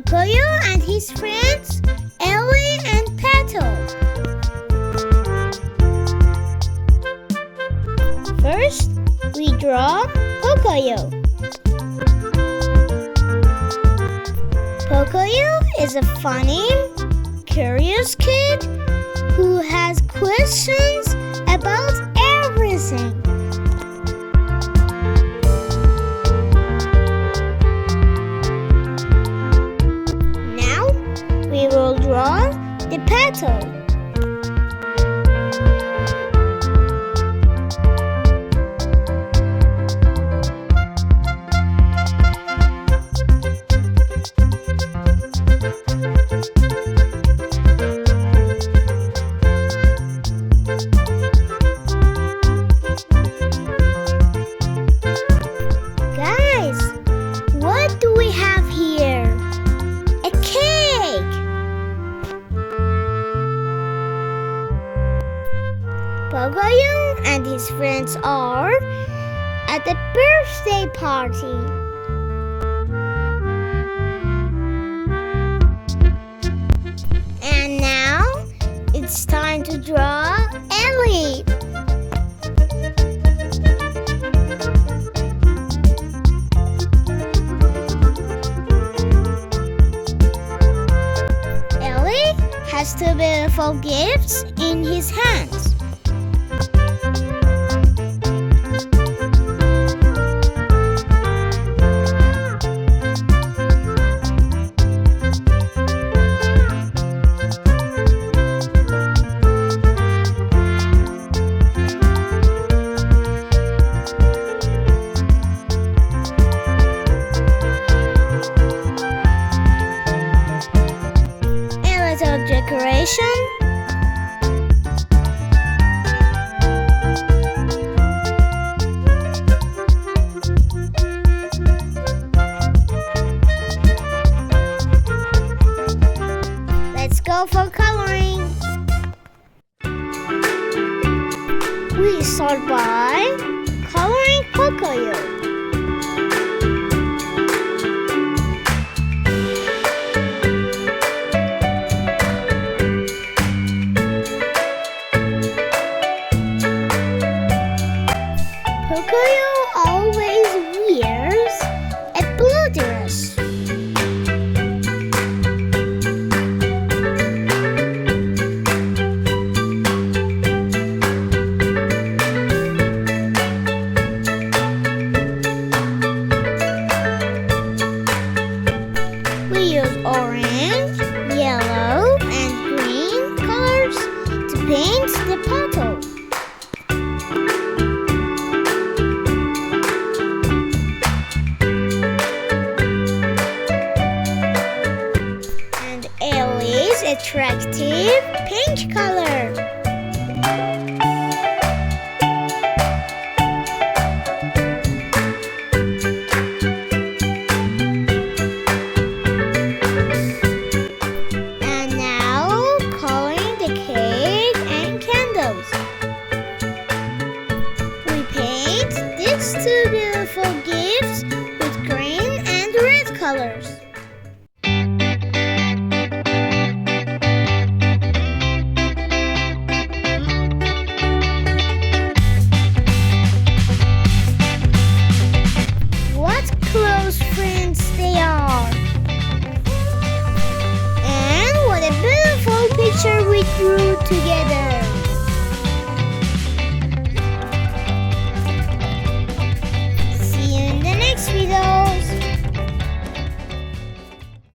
Pocoyo and his friends, Elly and Pato. First, we draw Pocoyo. Pocoyo is a funny, curious kid who has questions about everything. Now we will draw the petal. Pocoyo and his friends are at the birthday party. And now it's time to draw Elly. Elly has two beautiful gifts in his hands. Decoration. Let's go for coloring. We start by coloring Pocoyo. Pocoyo always wears a blue dress. We use orange, yellow, and green colors to paint the bottle. Elly's attractive pink color. And now coloring the cake and candles. We paint these two beautiful gifts with green and red colors. Close friends they are. And what a beautiful picture we drew together.